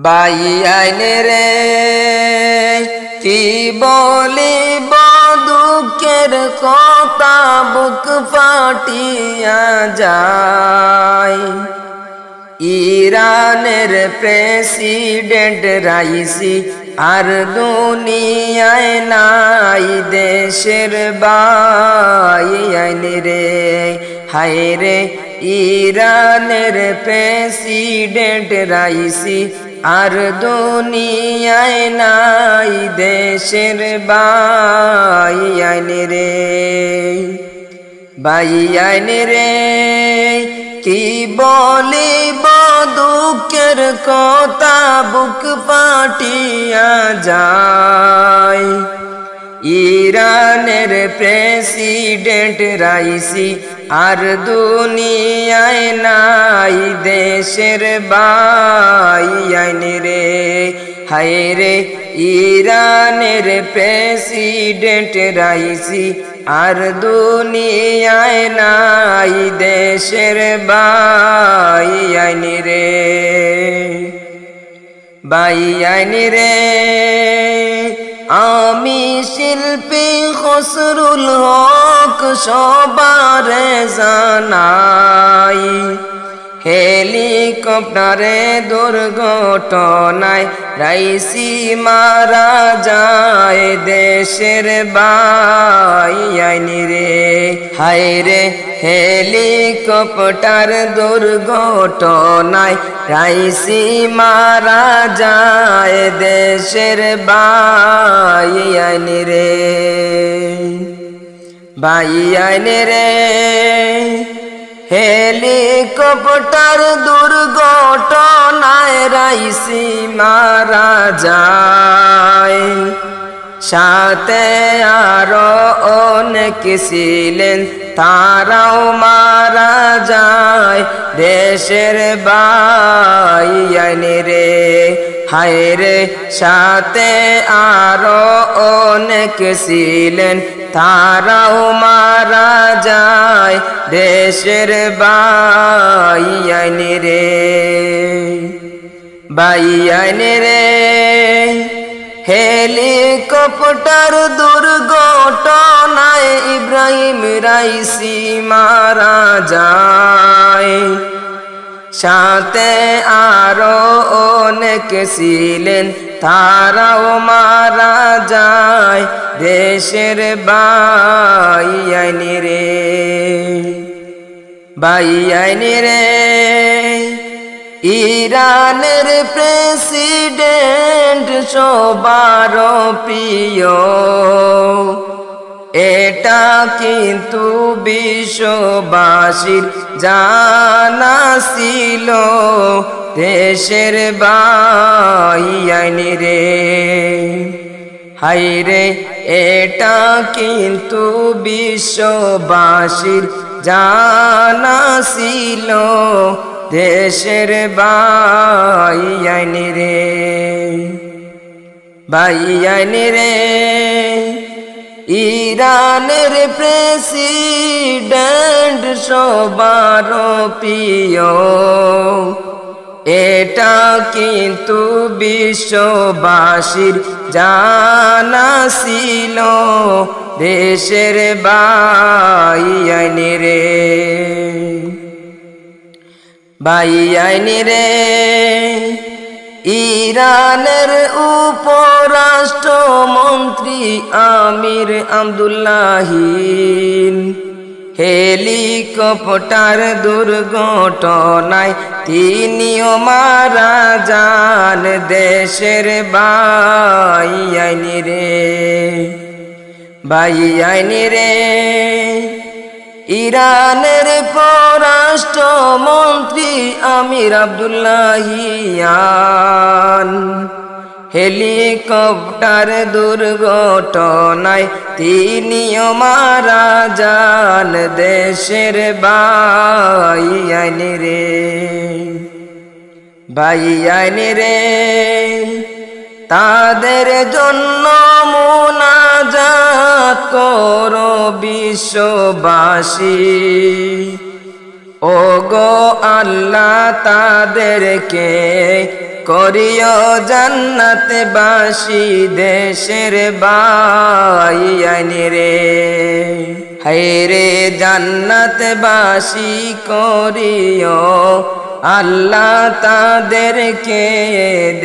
By আইনে রে কি বলিব দুঃখের কথা বুক ফাটিয়া যায়। ইরানের প্রেসিডেন্ট রাইসি আর দুনিয়ায় নাই দেশের বাই আইনে রে। হায় রে ইরানের প্রেসিডেন্ট রাইসি আর দুনিয়ায় নাই দেশের বাই আইনে রে। বাই আইনে রে কি বলিব দুঃখের কথা বুক ফাটিয়া যায়। ইরানের প্রেসিডেন্ট রাইসি আর দুনিয়ায় নাই দেশের বাই আইনে রে। হায় রে ইরানের প্রেসিডেন্ট রাইসি আর দুনিয়ায় নাই দেশের বাই আইনে রে। বাই আইনে রে আমি শিল্পী খসরুল হক সবারে জানাই। হেলিকপ্টারে দুর্ঘটনায় রাইসি মারা যায় দেশের বাই আইনে রে। হায় রে হেলিকপ্টার দুর্ঘটনায় রাইসি মারা যায় দেশের বাই আইনে রে। বাই আইনে রে হেলিকপ্টার দুর্ঘটনায় রাইসি মারা যায়। সাথে আরো অনেক ছিলেন তারাও মারা যায় দেশের বাই আইনে রে। হায় রে সাথে আরো অনেক ছিলেন তারাও মারা যায় দেশের বাই আইনে রে। বাই আইনে রে হেলিকপ্টার দুর্ঘটনায় ইব্রাহিম রাইসি মারা যায়। সাথে আরো অনেক ছিলেন তারাও মারা যায় দেশের বাই আইনে রে। বাই আইনে রে ইরানের প্রেসিডেন্ট সবার প্রিয়। এটা কিন্তু বিশ্ববাসীর জানা ছিল দেশের বাই আইনে রে। হায় রে এটা কিন্তু বিশ্ববাসীর জানা ছিল দেশের বাই আইনে রে। বাই আইনে রে ইরানের প্রেসিডেন্ট সবার প্রিয়। এটা কিন্তু বিশ্ববাসীর জানা ছিল দেশের বাই আইনে রে। বাই আইনে রে ইরানের উপরাষ্ট্রমন্ত্রী আমির আব্দুল্লাহিন হেলিকপ্টার দুর্ঘটনায় তিনিও মারা যান দেশের বাই আইনে রে। বাই আইনে রে ইরানের পররাষ্ট্রমন্ত্রী আমির আব্দুল্লাহিয়ান হেলিকপ্টার দুর্ঘটনায় তিনিও মারা যান দেশের বাই আইনে রে। বাই আইনে রে তাদের জন্য মুনাজাত করো বিশ্ববাসী। ও গো আল্লাহ তাদেরকে করিও জান্নাতবাসী দেশের বাইয়ানি রে। হায়রে জান্নাতবাসী করিও আল্লাহ তাদেরকে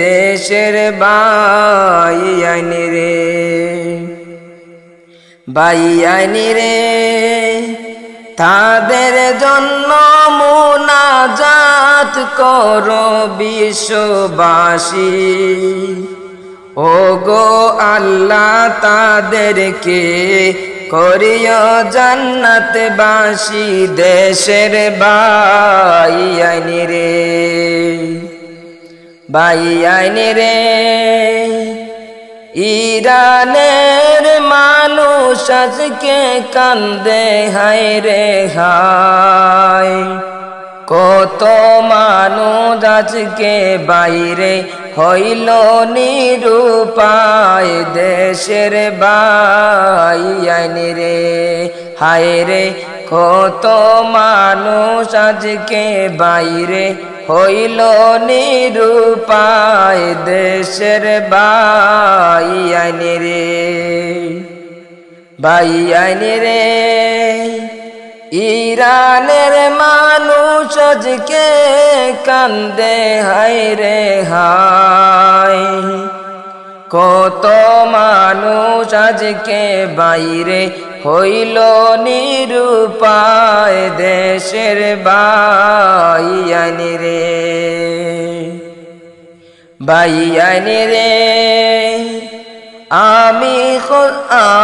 দেশের বাইয়ানি রে। বাইয়ানি রে তাদের জন্য মুনাজাত করো বিশ্ববাসী। ও গো আল্লাহ তাদেরকে করিও জান্নাতবাসী দেশের বাইয়ানি রে। বাইয়ানি রে ইরানের মানুষ আজকে কান্দে হায় রে হায়। কত মানুষ আজকে বাইরে হইল নিরুপায় দেশের বাইয়ানি রে। হায় রে কত মানুষ আজকে বাইরে হইল নিরুপায় দেশের বাইয়ানি রে। বাইয়ানি রে ইরানের মানুষ আজকে কান্দে হায় রে হায়। কত মানুষ আজকে বাইরে হইল নিরুপায় দেশের বাইয়ানি রে। বাইয়ানি রে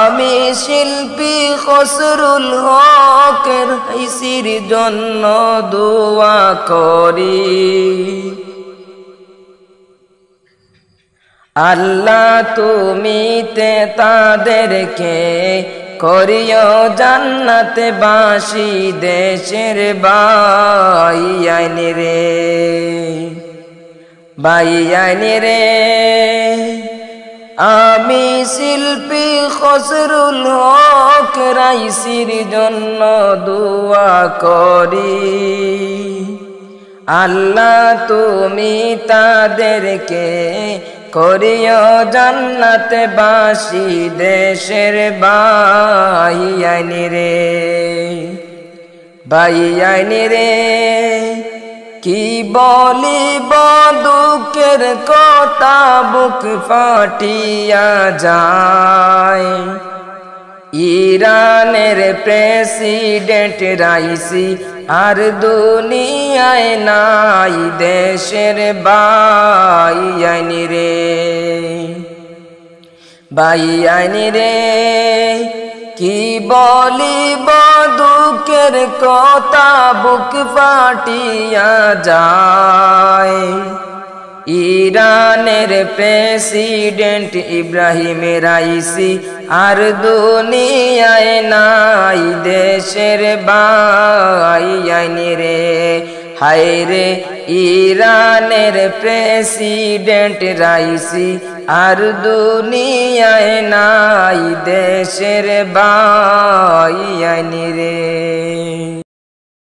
আমি শিল্পী খসরুল হকের হাইসির জন্য দোয়া করি। আল্লাহ তুমি তাদেরকে করিও জান্নাতবাসী দেশের বাইয়ানি রে। বাইয়ানি রে আমি শিল্পী খসরুল হক রাইসির জন্য দোয়া করি। আল্লাহ তুমি তাদেরকে করিও জান্নাতবাসী দেশের বাইয়ানি রে। বাইয়ানি রে কি বলিব দুঃখের কথা বুক ফাটিয়া যায়। ইরানের প্রেসিডেন্ট রাইসি আর দুনিয়ায় নাই দেশের বাইয়ানি রে। বাইয়ানি রে কি বলিব দুঃখের কথা বুক ফাটিয়া যায়। ইরানের প্রেসিডেন্ট ইব্রাহিম রাইসি আর দুনিয়ায় নাই দেশের বাইয়ানি রে। হায় রে ইরানের প্রেসিডেন্ট রাইসি আর দুনিয়ায় নাই দেশের বাইয়ানি রে।